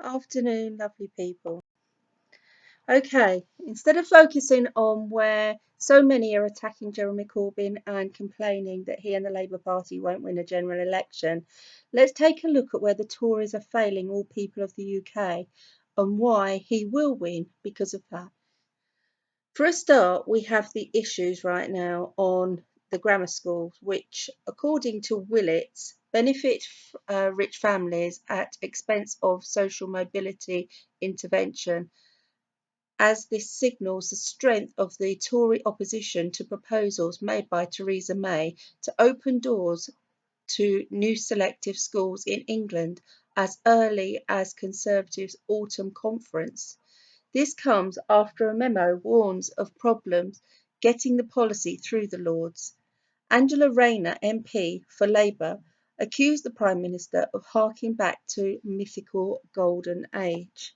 Afternoon, lovely people. Okay, instead of focusing on where so many are attacking Jeremy Corbyn and complaining that he and the Labour Party won't win a general election, let's take a look at where the Tories are failing all people of the UK and why he will win because of that. For a start, we have the issues right now on the grammar schools, which, according to Willits, benefit rich families at expense of social mobility intervention, as this signals the strength of the Tory opposition to proposals made by Theresa May to open doors to new selective schools in England as early as Conservatives' autumn conference. This comes after a memo warns of problems getting the policy through the Lords. Angela Rayner, MP for Labour, accused the Prime Minister of harking back to mythical golden age.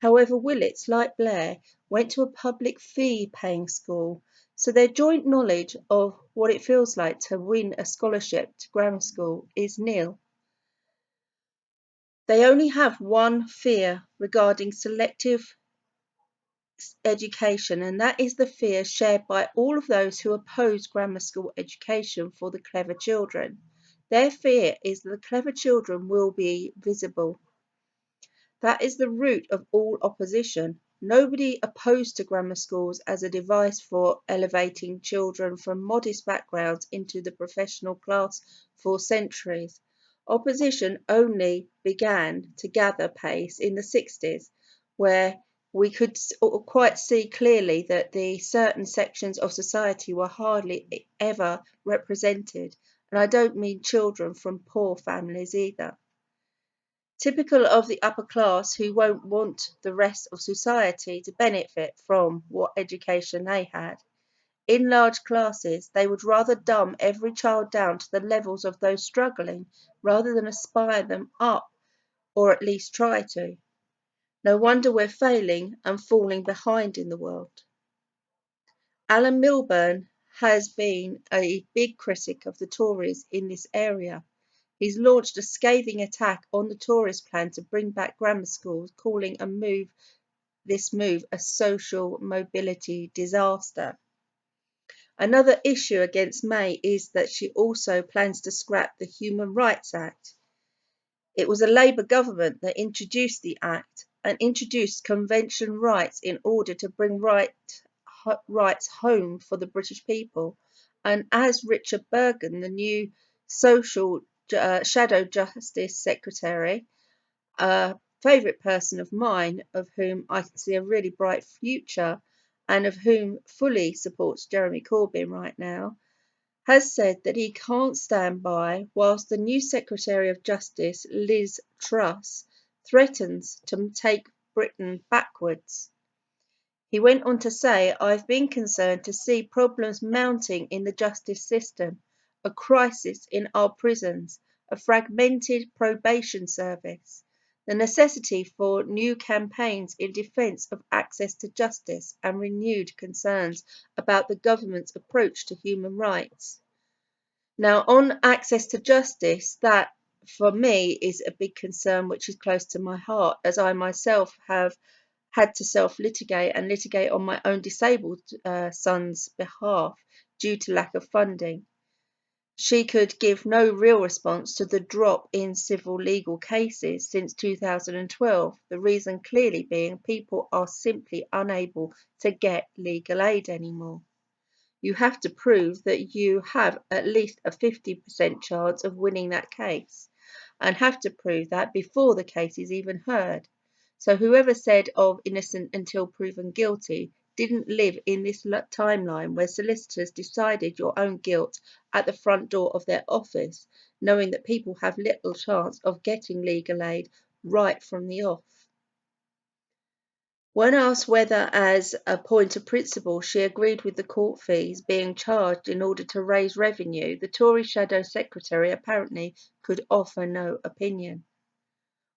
However, Willits, like Blair, went to a public fee-paying school, so their joint knowledge of what it feels like to win a scholarship to grammar school is nil. They only have one fear regarding selective education, and that is the fear shared by all of those who oppose grammar school education for the clever children. Their fear is that the clever children will be visible. That is the root of all opposition. Nobody opposed to grammar schools as a device for elevating children from modest backgrounds into the professional class for centuries. Opposition only began to gather pace in the 60s, where we could quite see clearly that the certain sections of society were hardly ever represented, and I don't mean children from poor families either. Typical of the upper class who won't want the rest of society to benefit from what education they had. In large classes, they would rather dumb every child down to the levels of those struggling rather than aspire them up, or at least try to. No wonder we're failing and falling behind in the world. Alan Milburn has been a big critic of the Tories in this area. He's launched a scathing attack on the Tories' plan to bring back grammar schools, calling this move a social mobility disaster. Another issue against May is that she also plans to scrap the Human Rights Act. It was a Labour government that introduced the Act and introduced convention rights in order to bring rights home for the British people. And as Richard Bergen, the new social Shadow Justice Secretary, a favourite person of mine, of whom I can see a really bright future and of whom fully supports Jeremy Corbyn right now, has said that he can't stand by whilst the new Secretary of Justice, Liz Truss, threatens to take Britain backwards. He went on to say, "I've been concerned to see problems mounting in the justice system, a crisis in our prisons, a fragmented probation service, the necessity for new campaigns in defence of access to justice, and renewed concerns about the government's approach to human rights." Now, on access to justice, that for me is a big concern which is close to my heart, as I myself have had to self-litigate and litigate on my own disabled son's behalf due to lack of funding. She could give no real response to the drop in civil legal cases since 2012, the reason clearly being people are simply unable to get legal aid anymore. You have to prove that you have at least a 50% chance of winning that case, and have to prove that before the case is even heard. So whoever said of innocent until proven guilty didn't live in this timeline where solicitors decided your own guilt at the front door of their office, knowing that people have little chance of getting legal aid right from the off. When asked whether, as a point of principle, she agreed with the court fees being charged in order to raise revenue, the Tory Shadow Secretary apparently could offer no opinion.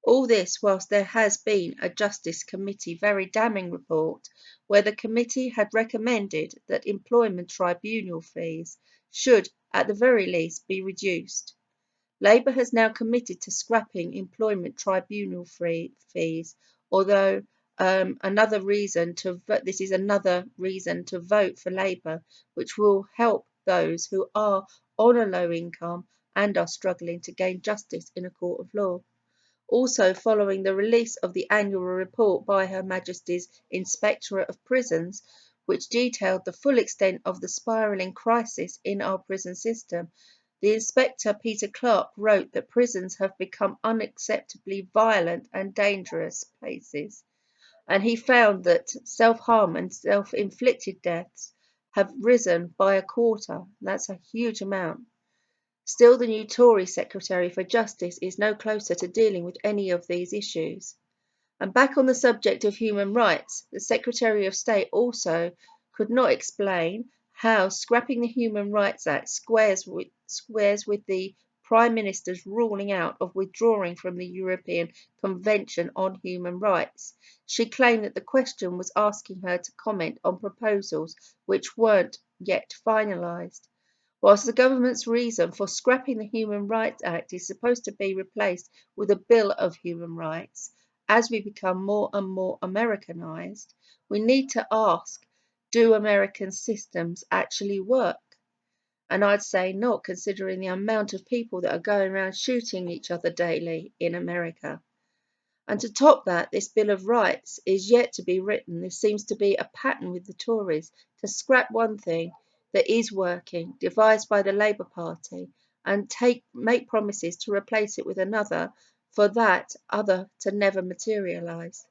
All this whilst there has been a Justice Committee very damning report where the committee had recommended that employment tribunal fees should, at the very least, be reduced. Labour has now committed to scrapping employment tribunal fees, although this is another reason to vote for Labour, which will help those who are on a low income and are struggling to gain justice in a court of law. Also, following the release of the annual report by Her Majesty's Inspectorate of Prisons, which detailed the full extent of the spiralling crisis in our prison system, the Inspector Peter Clark wrote that prisons have become unacceptably violent and dangerous places, and he found that self-harm and self-inflicted deaths have risen by a quarter. That's a huge amount. Still, the new Tory Secretary for Justice is no closer to dealing with any of these issues. And back on the subject of human rights, the Secretary of State also could not explain how scrapping the Human Rights Act squares with the Prime Minister's ruling out of withdrawing from the European Convention on Human Rights. She claimed that the question was asking her to comment on proposals which weren't yet finalised. Whilst the government's reason for scrapping the Human Rights Act is supposed to be replaced with a Bill of Human Rights, as we become more and more Americanised, we need to ask, do American systems actually work? And I'd say not, considering the amount of people that are going around shooting each other daily in America. And to top that, this Bill of Rights is yet to be written. This seems to be a pattern with the Tories to scrap one thing that is working, devised by the Labour Party, and make promises to replace it with another, for that other to never materialise.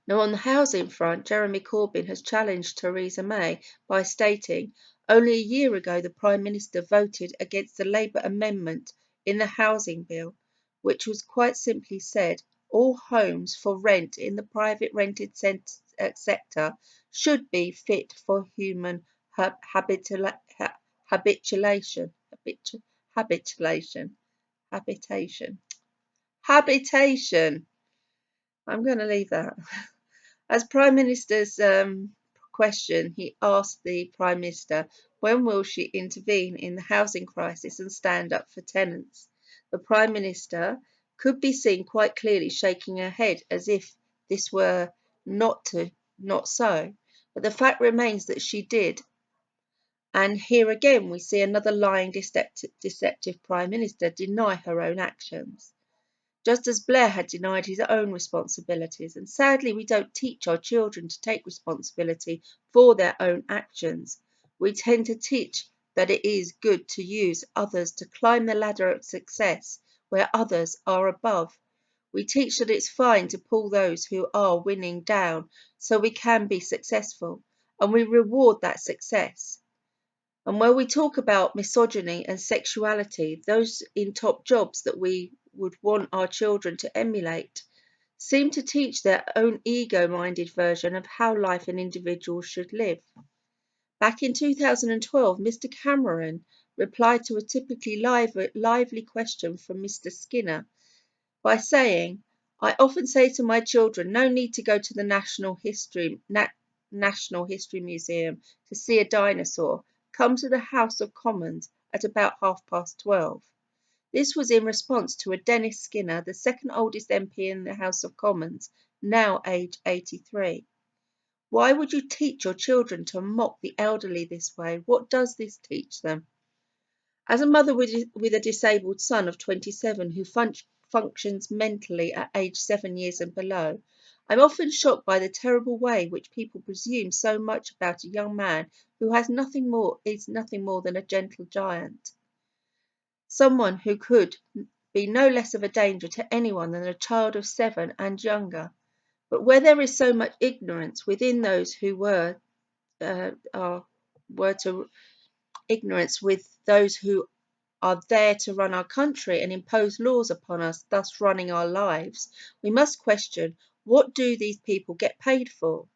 Now, on the housing front, Jeremy Corbyn has challenged Theresa May by stating, only a year ago the Prime Minister voted against the Labour amendment in the housing bill, which was quite simply said, all homes for rent in the private rented sector should be fit for human habitation. I'm going to leave that. As Prime Minister's question, he asked the Prime Minister, when will she intervene in the housing crisis and stand up for tenants? The Prime Minister could be seen quite clearly shaking her head as if this were not so. But the fact remains that she did. And here again we see another lying, deceptive Prime Minister deny her own actions, just as Blair had denied his own responsibilities. And sadly, we don't teach our children to take responsibility for their own actions. We tend to teach that it is good to use others to climb the ladder of success where others are above. We teach that it's fine to pull those who are winning down so we can be successful, and we reward that success. And where we talk about misogyny and sexuality, those in top jobs that we would want our children to emulate seem to teach their own ego-minded version of how life an individual should live. Back in 2012, Mr. Cameron replied to a typically lively question from Mr. Skinner by saying, I often say to my children, no need to go to the National History Museum to see a dinosaur. Come to the House of Commons at about 12:30. This was in response to a Dennis Skinner, the second oldest MP in the House of Commons, now aged 83. Why would you teach your children to mock the elderly this way? What does this teach them? As a mother with a disabled son of 27 who functions mentally at age 7 years and below, I'm often shocked by the terrible way which people presume so much about a young man who is nothing more than a gentle giant. Someone who could be no less of a danger to anyone than a child of 7 and younger. But where there is so much ignorance within those who ignorance with those who are there to run our country and impose laws upon us, thus running our lives, we must question, what do these people get paid for?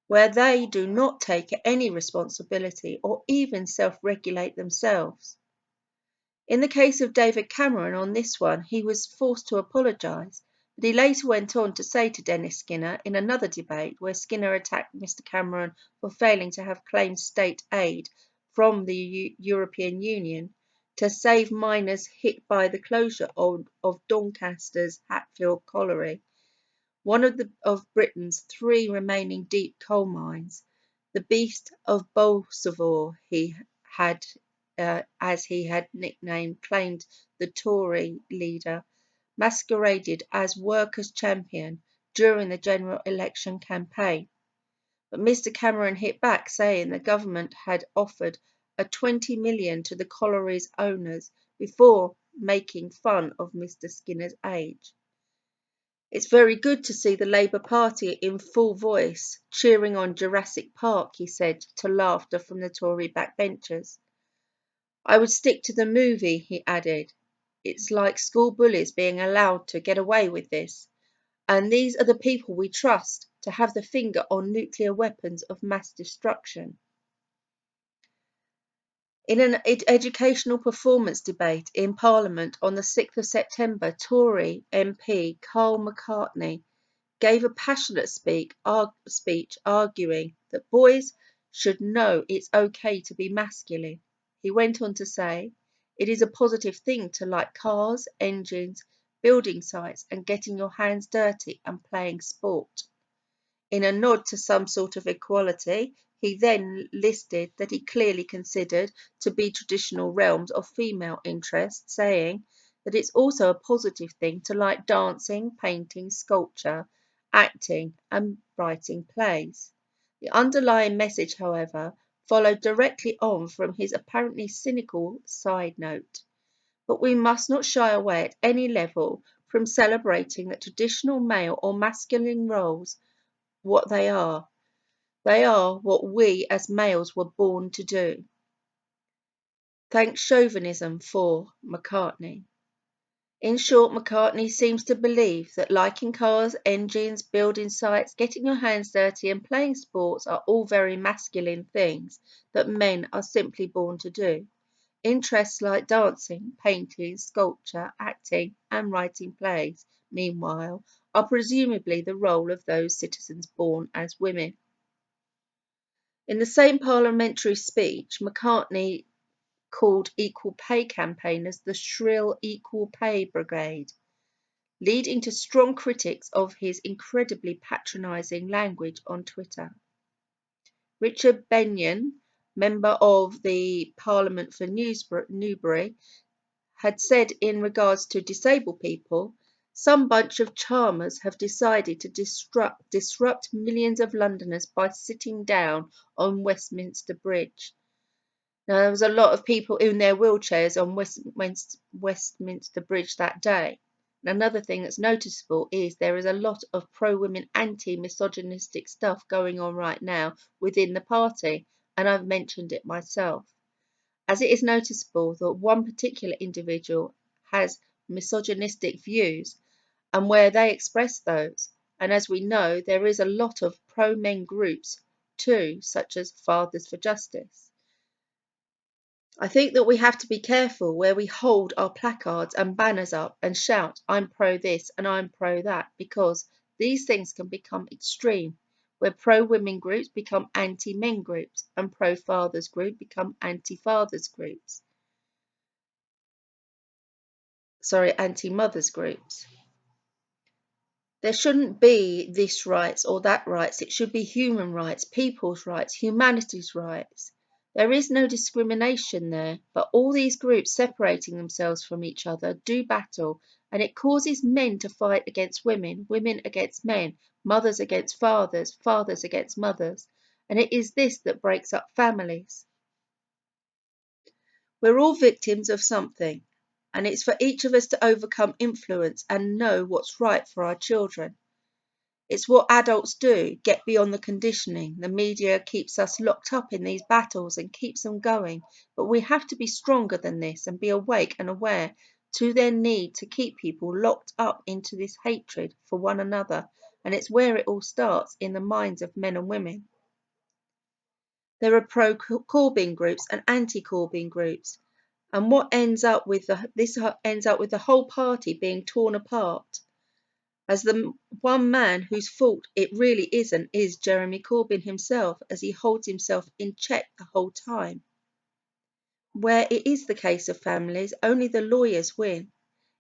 Where they do not take any responsibility or even self-regulate themselves. In the case of David Cameron on this one, he was forced to apologise, but he later went on to say to Dennis Skinner in another debate where Skinner attacked Mr. Cameron for failing to have claimed state aid from the European Union, to save miners hit by the closure of Doncaster's Hatfield Colliery, one of Britain's 3 remaining deep coal mines. The Beast of Bolsover, as he had nicknamed, claimed the Tory leader, masqueraded as workers' champion during the general election campaign. But Mr Cameron hit back, saying the government had offered a 20 million to the colliery's owners before making fun of Mr Skinner's age. It's very good to see the Labour Party in full voice cheering on Jurassic Park, he said to laughter from the Tory backbenchers. I would stick to the movie, he added. It's like school bullies being allowed to get away with this. And these are the people we trust to have the finger on nuclear weapons of mass destruction. In an educational performance debate in Parliament on the 6th of September, Tory MP Carl McCartney gave a passionate speech arguing that boys should know it's okay to be masculine. He went on to say, it is a positive thing to like cars, engines, building sites and getting your hands dirty and playing sport. In a nod to some sort of equality, he then listed that he clearly considered to be traditional realms of female interest, saying that it's also a positive thing to like dancing, painting, sculpture, acting and writing plays. The underlying message, however, followed directly on from his apparently cynical side note. But we must not shy away at any level from celebrating that traditional male or masculine roles what they are. They are what we as males were born to do. Thanks chauvinism for McCartney. In short, McCartney seems to believe that liking cars, engines, building sites, getting your hands dirty and playing sports are all very masculine things that men are simply born to do. Interests like dancing, painting, sculpture, acting and writing plays, meanwhile, are presumably the role of those citizens born as women. In the same parliamentary speech, McCartney called equal pay campaigners the shrill Equal Pay Brigade, leading to strong critics of his incredibly patronising language on Twitter. Richard Benyon, member of the Parliament for Newbury, had said in regards to disabled people, some bunch of charmers have decided to disrupt millions of Londoners by sitting down on Westminster Bridge. Now, there was a lot of people in their wheelchairs on Westminster Bridge that day. And another thing that's noticeable is there is a lot of pro-women, anti-misogynistic stuff going on right now within the party, and I've mentioned it myself. As it is noticeable that one particular individual has misogynistic views and where they express those, and as we know, there is a lot of pro-men groups too, such as Fathers for Justice. I think that we have to be careful where we hold our placards and banners up and shout, I'm pro this and I'm pro that, because these things can become extreme, where pro-women groups become anti-men groups and pro-fathers groups become anti-fathers groups. Anti-mothers groups. There shouldn't be this rights or that rights. It should be human rights, people's rights, humanity's rights. There is no discrimination there, but all these groups separating themselves from each other do battle, and it causes men to fight against women, women against men, mothers against fathers, fathers against mothers, and it is this that breaks up families. We're all victims of something, and it's for each of us to overcome influence and know what's right for our children. It's what adults do, get beyond the conditioning. The media keeps us locked up in these battles and keeps them going. But we have to be stronger than this and be awake and aware to their need to keep people locked up into this hatred for one another. And it's where it all starts, in the minds of men and women. There are pro-Corbyn groups and anti-Corbyn groups. And what ends up with the whole party being torn apart. As the one man whose fault it really isn't is Jeremy Corbyn himself, as he holds himself in check the whole time. where it is the case of families, only the lawyers win.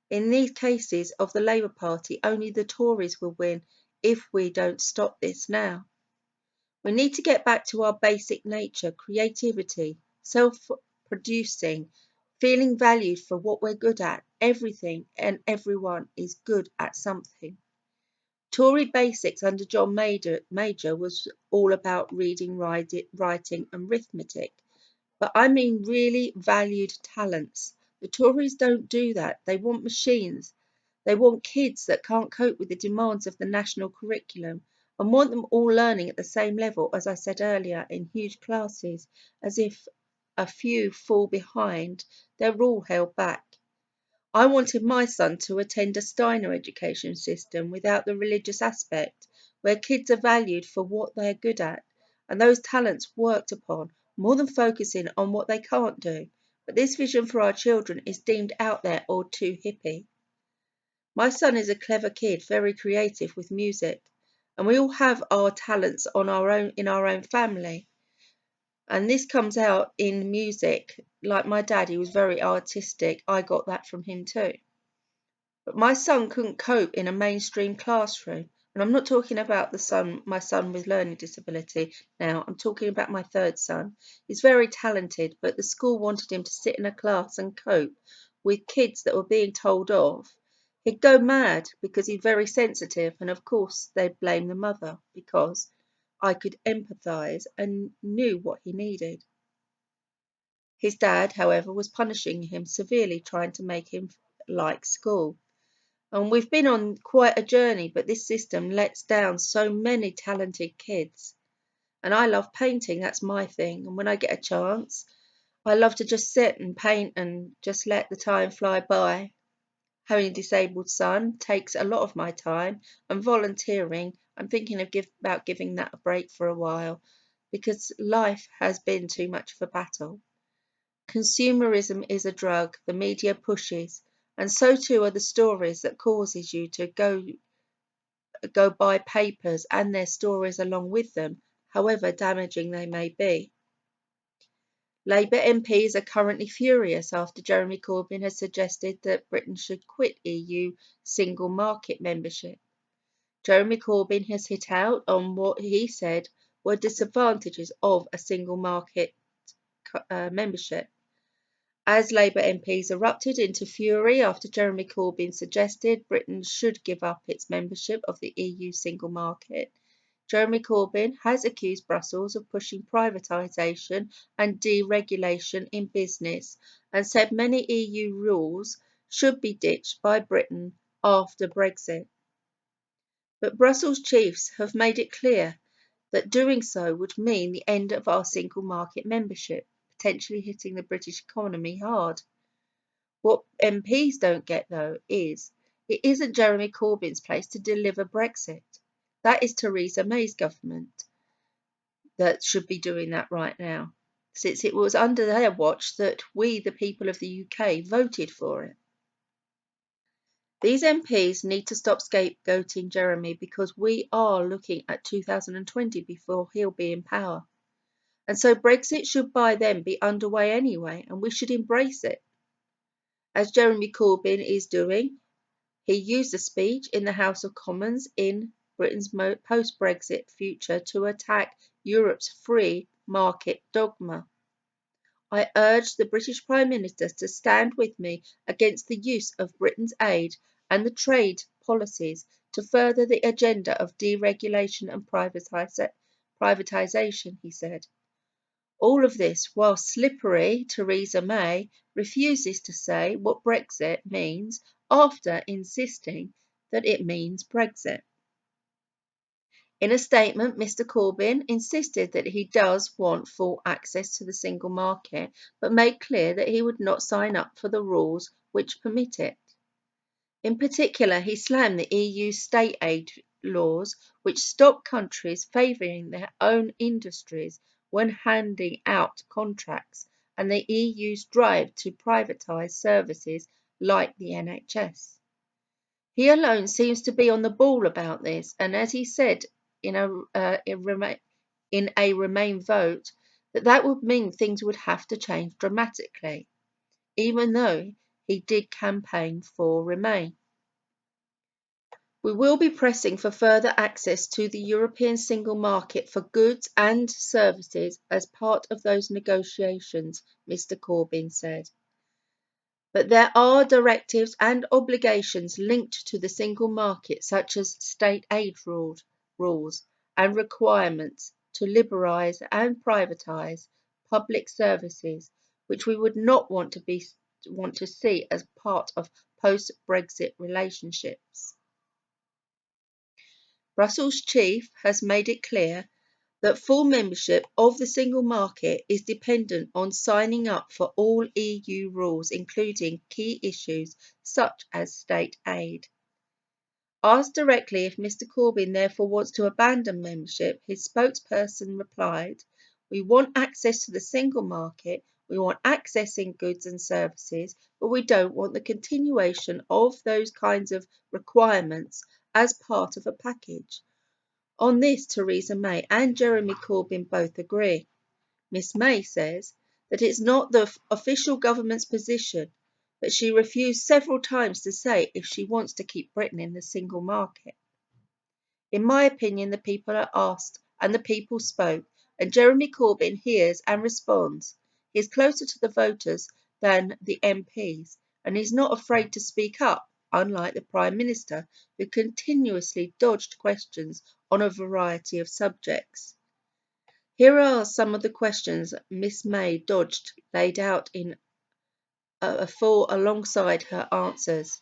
In these cases of the Labour Party, only the Tories will win if we don't stop this now. We need to get back to our basic nature, creativity, self-producing, feeling valued for what we're good at. Everything and everyone is good at something. Tory basics under John Major was all about reading, writing and arithmetic. But I mean really valued talents. The Tories don't do that. They want machines. They want kids that can't cope with the demands of the national curriculum and want them all learning at the same level, as I said earlier, in huge classes, as if a few fall behind, they're all held back. I wanted my son to attend a Steiner education system without the religious aspect, where kids are valued for what they're good at and those talents worked upon, more than focusing on what they can't do. But this vision for our children is deemed out there or too hippie. My son is a clever kid, very creative with music, and we all have our talents in our own family. And this comes out in music. Like my dad, he was very artistic. I got that from him too. But my son couldn't cope in a mainstream classroom. And I'm not talking about my son with learning disability now. I'm talking about my third son. He's very talented, but the school wanted him to sit in a class and cope with kids that were being told off. He'd go mad because he's very sensitive, and of course they'd blame the mother because I could empathise and knew what he needed. His dad, however, was punishing him severely, trying to make him like school. And we've been on quite a journey, but this system lets down so many talented kids. And I love painting, that's my thing. And when I get a chance, I love to just sit and paint and just let the time fly by. Having a disabled son takes a lot of my time, and volunteering, I'm thinking about giving that a break for a while because life has been too much of a battle. Consumerism is a drug the media pushes, and so too are the stories that causes you to go buy papers and their stories along with them, however damaging they may be. Labour MPs are currently furious after Jeremy Corbyn has suggested that Britain should quit EU single market membership. Jeremy Corbyn has hit out on what he said were disadvantages of a single market membership. As Labour MPs erupted into fury after Jeremy Corbyn suggested Britain should give up its membership of the EU single market, Jeremy Corbyn has accused Brussels of pushing privatisation and deregulation in business and said many EU rules should be ditched by Britain after Brexit. But Brussels chiefs have made it clear that doing so would mean the end of our single market membership, potentially hitting the British economy hard. What MPs don't get, though, is it isn't Jeremy Corbyn's place to deliver Brexit. That is Theresa May's government that should be doing that right now, since it was under their watch that we, the people of the UK, voted for it. These MPs need to stop scapegoating Jeremy because we are looking at 2020 before he'll be in power. And so Brexit should by then be underway anyway, and we should embrace it. As Jeremy Corbyn is doing, he used a speech in the House of Commons in Britain's post-Brexit future to attack Europe's free market dogma. I urge the British Prime Minister to stand with me against the use of Britain's aid and the trade policies to further the agenda of deregulation and privatisation, he said. All of this while slippery Theresa May refuses to say what Brexit means after insisting that it means Brexit. In a statement, Mr Corbyn insisted that he does want full access to the single market, but made clear that he would not sign up for the rules which permit it. In particular, he slammed the EU state aid laws which stop countries favouring their own industries when handing out contracts, and the EU's drive to privatise services like the NHS. He alone seems to be on the ball about this, and as he said in a Remain vote, that would mean things would have to change dramatically, even though he did campaign for Remain. We will be pressing for further access to the European single market for goods and services as part of those negotiations, Mr. Corbyn said. But there are directives and obligations linked to the single market, such as state aid rules and requirements to liberalise and privatise public services, which we would not want to see as part of post-Brexit relationships. Brussels' chief has made it clear that full membership of the single market is dependent on signing up for all EU rules, including key issues such as state aid. Asked directly if Mr. Corbyn therefore wants to abandon membership, his spokesperson replied, "We want access to the single market, we want access in goods and services, but we don't want the continuation of those kinds of requirements as part of a package." On this, Theresa May and Jeremy Corbyn both agree. Miss May says that it's not the official government's position, but she refused several times to say if she wants to keep Britain in the single market. In my opinion, the people are asked and the people spoke, and Jeremy Corbyn hears and responds. He is closer to the voters than the MPs, and he's not afraid to speak up, unlike the Prime Minister, who continuously dodged questions on a variety of subjects. Here are some of the questions Miss May dodged, laid out in a full alongside her answers.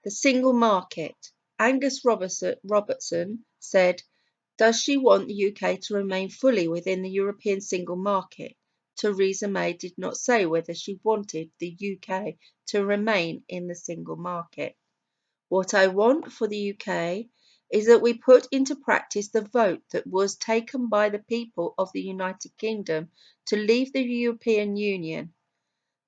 The single market. Angus Robertson said, does she want the UK to remain fully within the European single market? Theresa May did not say whether she wanted the UK to remain in the single market. What I want for the UK is that we put into practice the vote that was taken by the people of the United Kingdom to leave the European Union,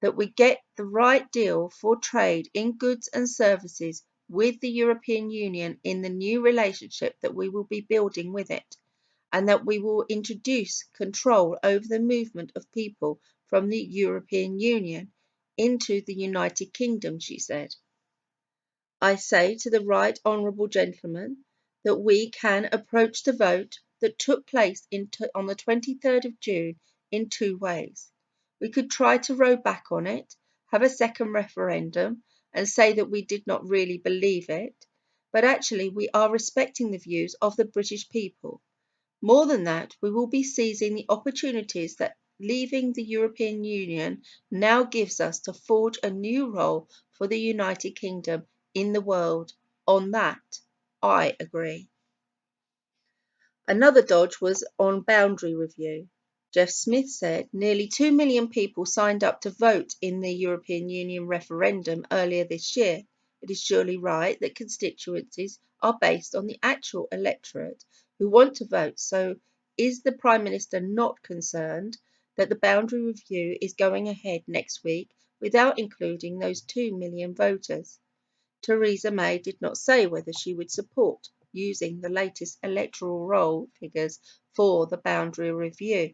that we get the right deal for trade in goods and services with the European Union in the new relationship that we will be building with it, and that we will introduce control over the movement of people from the European Union into the United Kingdom, she said. I say to the right honourable gentleman that we can approach the vote that took place on the 23rd of June in two ways. We could try to row back on it, have a second referendum, and say that we did not really believe it, but actually we are respecting the views of the British people. More than that, we will be seizing the opportunities that leaving the European Union now gives us to forge a new role for the United Kingdom in the world. On that, I agree. Another dodge was on boundary review. Jeff Smith said nearly 2 million people signed up to vote in the European Union referendum earlier this year. It is surely right that constituencies are based on the actual electorate who want to vote, so is the Prime Minister not concerned that the boundary review is going ahead next week without including those 2 million voters? Theresa May did not say whether she would support using the latest electoral roll figures for the boundary review.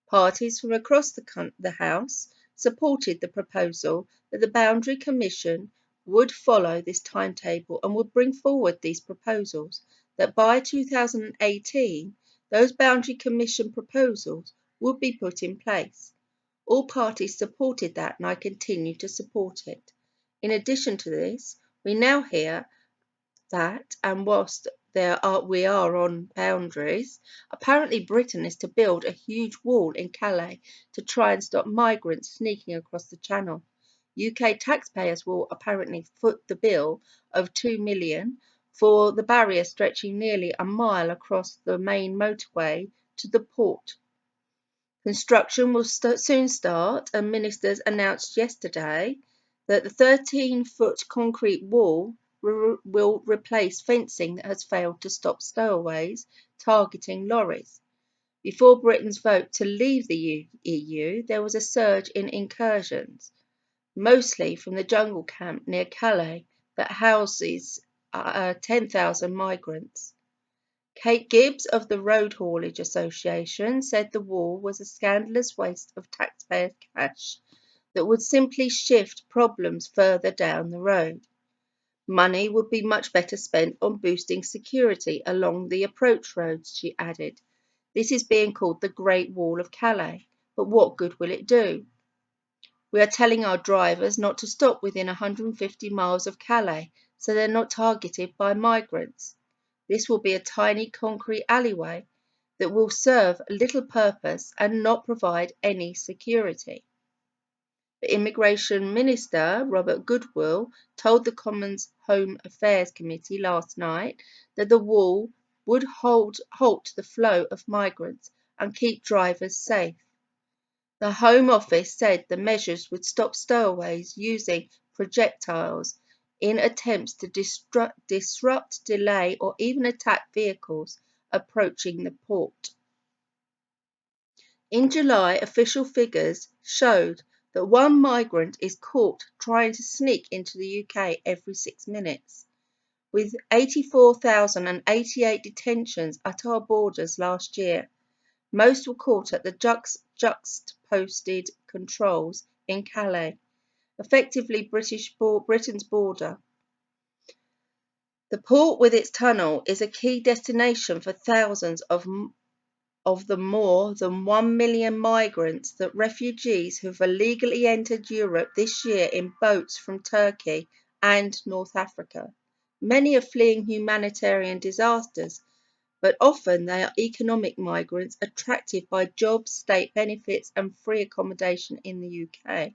Parties from across the House supported the proposal that the Boundary Commission would follow this timetable and would bring forward these proposals, that by 2018 those Boundary Commission proposals would be put in place. All parties supported that, and I continue to support it. In addition to this, we now hear that, and whilst we are on boundaries, apparently Britain is to build a huge wall in Calais to try and stop migrants sneaking across the Channel. UK taxpayers will apparently foot the bill of 2 million for the barrier stretching nearly a mile across the main motorway to the port. Construction will soon start, and ministers announced yesterday that the 13-foot concrete wall will replace fencing that has failed to stop stowaways targeting lorries. Before Britain's vote to leave the EU, there was a surge in incursions, mostly from the jungle camp near Calais that houses 10,000 migrants. Kate Gibbs of the Road Haulage Association said the wall was a scandalous waste of taxpayers' cash that would simply shift problems further down the road. Money would be much better spent on boosting security along the approach roads, she added. This is being called the Great Wall of Calais, but what good will it do? We are telling our drivers not to stop within 150 miles of Calais, so they're not targeted by migrants. This will be a tiny concrete alleyway that will serve little purpose and not provide any security. The Immigration Minister, Robert Goodwill, told the Commons Home Affairs Committee last night that the wall would halt the flow of migrants and keep drivers safe. The Home Office said the measures would stop stowaways using projectiles in attempts to disrupt, delay, or even attack vehicles approaching the port. In July, official figures showed that one migrant is caught trying to sneak into the UK every 6 minutes. With 84,088 detentions at our borders last year, most were caught at the juxtaposed controls in Calais, effectively Britain's border. The port with its tunnel is a key destination for thousands of the more than 1 million migrants that refugees who've illegally entered Europe this year in boats from Turkey and North Africa. Many are fleeing humanitarian disasters, but often they are economic migrants attracted by jobs, state benefits, and free accommodation in the UK.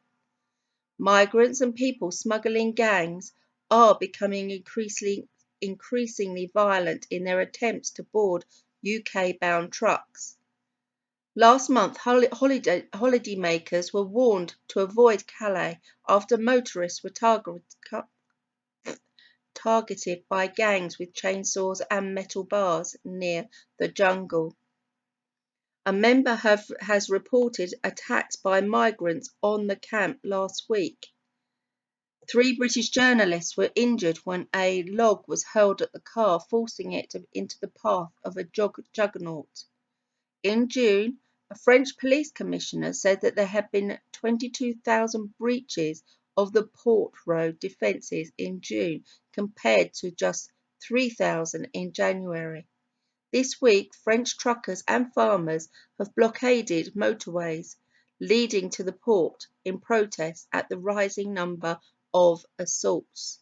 Migrants and people smuggling gangs are becoming increasingly violent in their attempts to board UK-bound trucks. Last month, holidaymakers were warned to avoid Calais after motorists were targeted by gangs with chainsaws and metal bars near the jungle. A member has reported attacks by migrants on the camp last week. 3 British journalists were injured when a log was hurled at the car, forcing it into the path of a juggernaut. In June, a French police commissioner said that there had been 22,000 breaches of the port road defences in June, compared to just 3,000 in January. This week, French truckers and farmers have blockaded motorways leading to the port in protest at the rising number of assaults.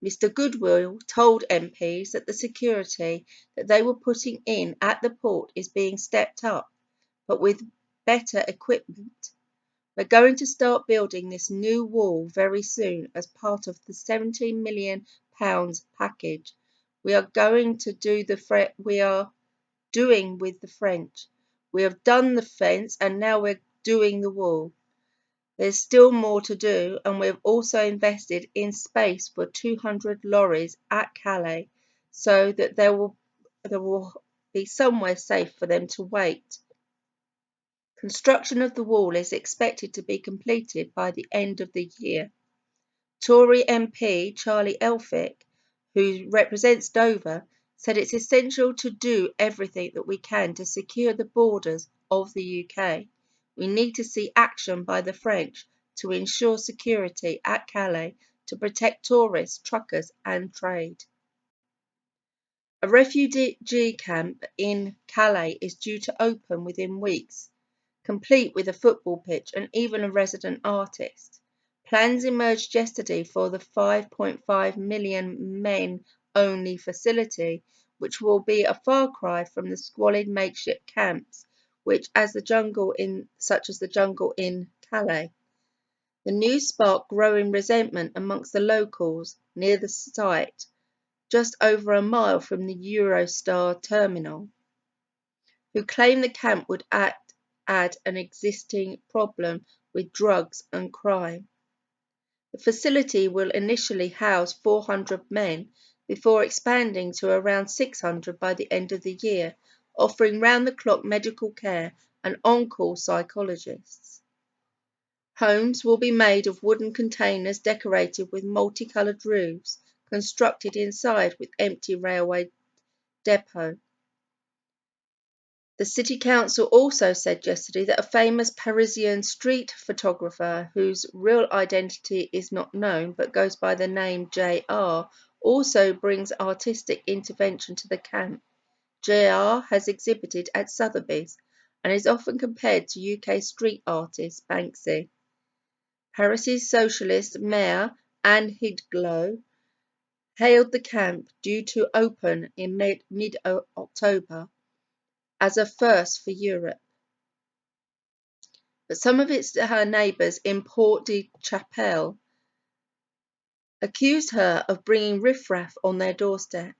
Mr Goodwill told MPs that the security that they were putting in at the port is being stepped up, but with better equipment. We're going to start building this new wall very soon as part of the £17 million package we are doing with the French. We have done the fence and now we're doing the wall. There's still more to do, and we've also invested in space for 200 lorries at Calais so that there will be somewhere safe for them to wait. Construction of the wall is expected to be completed by the end of the year. Tory MP Charlie Elphicke, who represents Dover, said it's essential to do everything that we can to secure the borders of the UK. We need to see action by the French to ensure security at Calais to protect tourists, truckers and trade. A refugee camp in Calais is due to open within weeks, complete with a football pitch and even a resident artist. Plans emerged yesterday for the 5.5 million men-only facility, which will be a far cry from the squalid makeshift camps such as the jungle in Calais. The news sparked growing resentment amongst the locals near the site, just over a mile from the Eurostar terminal, who claim the camp would add an existing problem with drugs and crime. The facility will initially house 400 men before expanding to around 600 by the end of the year, offering round-the-clock medical care and on-call psychologists. Homes will be made of wooden containers decorated with multicoloured roofs, constructed inside with empty railway depot. The City Council also said yesterday that a famous Parisian street photographer, whose real identity is not known but goes by the name JR, also brings artistic intervention to the camp. JR has exhibited at Sotheby's and is often compared to UK street artist Banksy. Paris's socialist mayor Anne Hidalgo hailed the camp, due to open in mid-October, as a first for Europe. But some of her neighbours in Port-de-Chapelle accused her of bringing riffraff on their doorstep.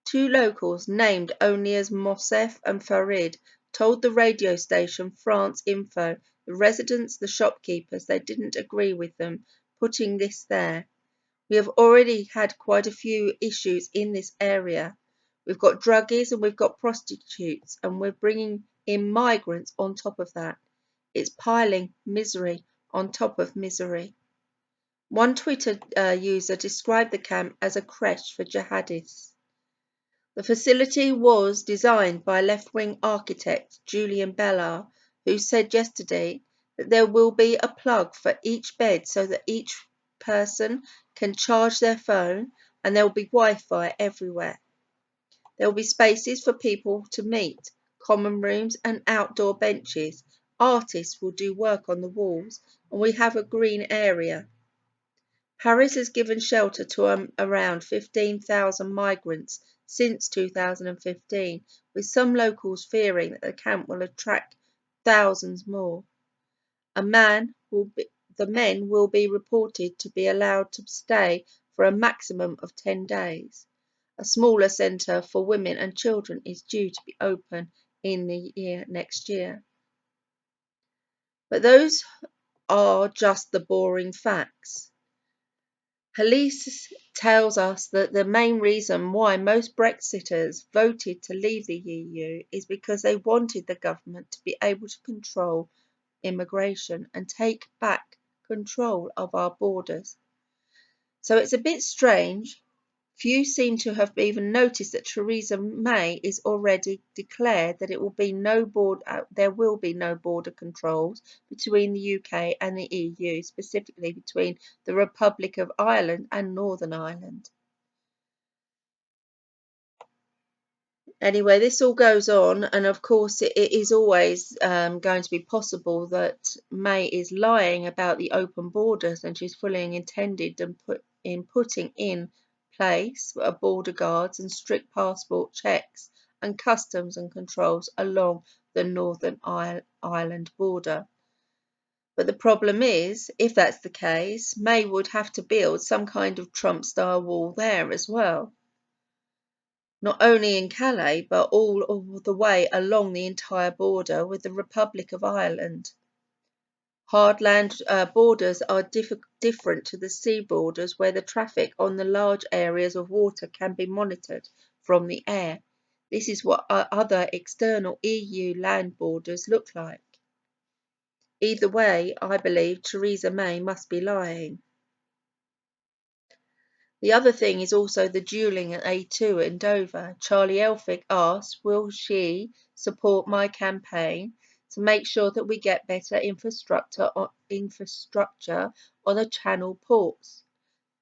Two locals, named only as Moussef and Farid, told the radio station France Info the residents, the shopkeepers, they didn't agree with them putting this there. We have already had quite a few issues in this area. We've got druggies and we've got prostitutes, and we're bringing in migrants on top of that. It's piling misery on top of misery. One Twitter user described the camp as a creche for jihadists. The facility was designed by left-wing architect Julian Bellar, who said yesterday that there will be a plug for each bed so that each person can charge their phone, and there will be Wi-Fi everywhere. There will be spaces for people to meet, common rooms and outdoor benches. Artists will do work on the walls, and we have a green area. Paris has given shelter to around 15,000 migrants since 2015, with some locals fearing that the camp will attract thousands more. The men will be reported to be allowed to stay for a maximum of 10 days. A smaller centre for women and children is due to be open in the next year. But those are just the boring facts. Police tells us that the main reason why most Brexiters voted to leave the EU is because they wanted the government to be able to control immigration and take back control of our borders. So it's a bit strange. Few seem to have even noticed that Theresa May is already declared that there will be no border controls between the UK and the EU, specifically between the Republic of Ireland and Northern Ireland. Anyway, this all goes on, and of course it is always going to be possible that May is lying about the open borders, and she's fully intended in putting in place border guards and strict passport checks and customs and controls along the Northern Ireland border. But the problem is, if that's the case, May would have to build some kind of Trump-style wall there as well. Not only in Calais, but all of the way along the entire border with the Republic of Ireland. Hard land borders are different to the sea borders, where the traffic on the large areas of water can be monitored from the air. This is what other external EU land borders look like. Either way, I believe Theresa May must be lying. The other thing is also the duelling at A2 in Dover. Charlie Elphicke asked, will she support my campaign to make sure that we get better infrastructure on the Channel ports,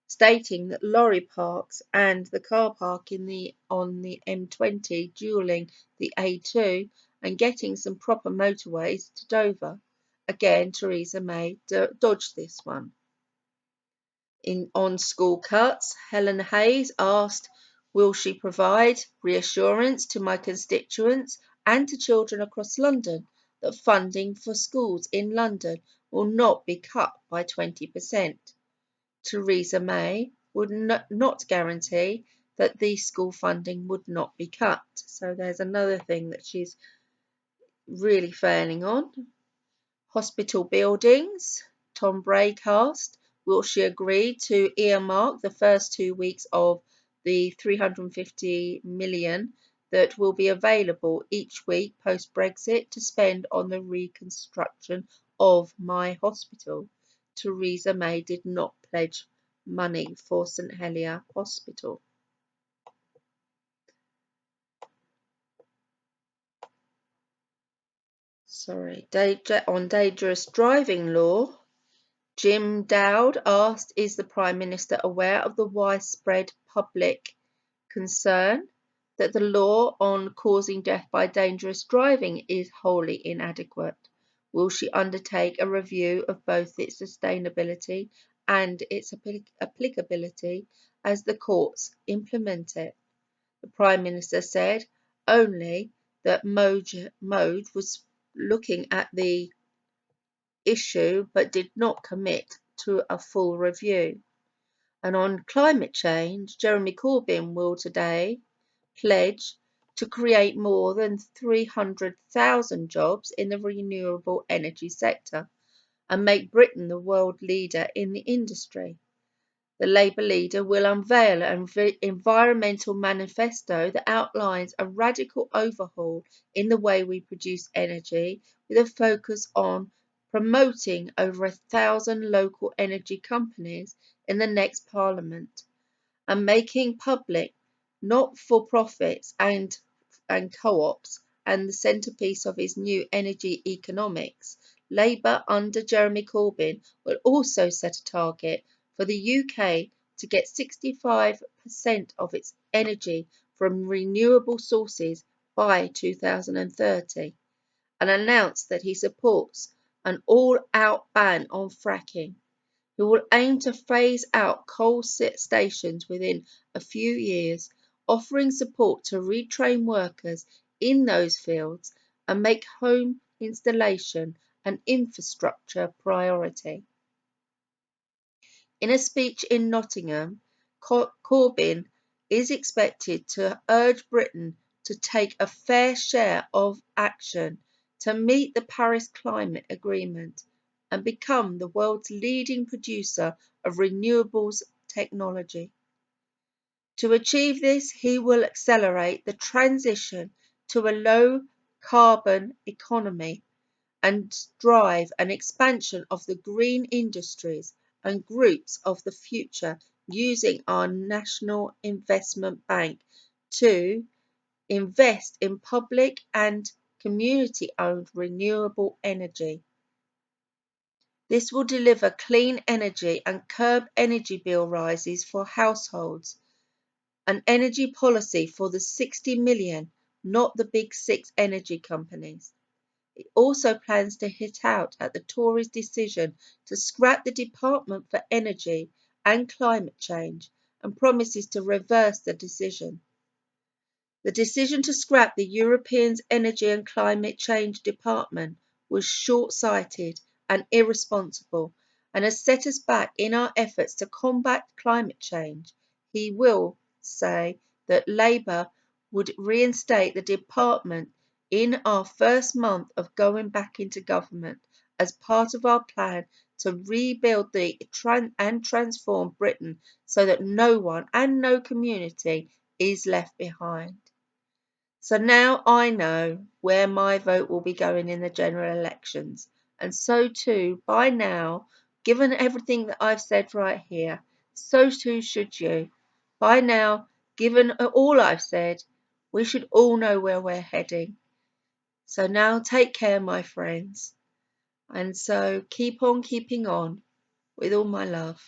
stating that lorry parks and the car park on the M20 duelling the A2 and getting some proper motorways to Dover. Again, Theresa May dodged this one. On school cuts, Helen Hayes asked, will she provide reassurance to my constituents and to children across London that funding for schools in London will not be cut by 20%? Theresa May would not guarantee that the school funding would not be cut. So there's another thing that she's really failing on. Hospital buildings, Tom Brake asked, will she agree to earmark the first 2 weeks of the 350 million that will be available each week post-Brexit to spend on the reconstruction of my hospital? Theresa May did not pledge money for St Helier Hospital. On dangerous driving law, Jim Dowd asked, is the Prime Minister aware of the widespread public concern that the law on causing death by dangerous driving is wholly inadequate? Will she undertake a review of both its sustainability and its applicability as the courts implement it? The Prime Minister said only that Mode was looking at the issue but did not commit to a full review. And on climate change, Jeremy Corbyn will today pledge to create more than 300,000 jobs in the renewable energy sector and make Britain the world leader in the industry. The Labour leader will unveil an environmental manifesto that outlines a radical overhaul in the way we produce energy, with a focus on promoting over 1,000 local energy companies in the next Parliament and making public not-for-profits and co-ops and the centrepiece of his new energy economics. Labour under Jeremy Corbyn will also set a target for the UK to get 65% of its energy from renewable sources by 2030 and announced that he supports an all-out ban on fracking. He will aim to phase out coal stations within a few years, offering support to retrain workers in those fields and make home installation an infrastructure priority. In a speech in Nottingham, Corbyn is expected to urge Britain to take a fair share of action to meet the Paris Climate Agreement and become the world's leading producer of renewables technology. To achieve this, he will accelerate the transition to a low-carbon economy and drive an expansion of the green industries and groups of the future using our National Investment Bank to invest in public and community-owned renewable energy. This will deliver clean energy and curb energy bill rises for households, an energy policy for the 60 million, not the big six energy companies. It also plans to hit out at the Tories' decision to scrap the Department for Energy and Climate Change and promises to reverse the decision. The decision to scrap the European Energy and Climate Change Department was short-sighted and irresponsible and has set us back in our efforts to combat climate change. He will say that Labour would reinstate the department in our first month of going back into government as part of our plan to rebuild and transform Britain so that no one and no community is left behind. So now I know where my vote will be going in the general elections, and so too, by now, given everything that I've said right here, so too should you. By now, given all I've said, we should all know where we're heading. So now take care, my friends, and so keep on keeping on with all my love.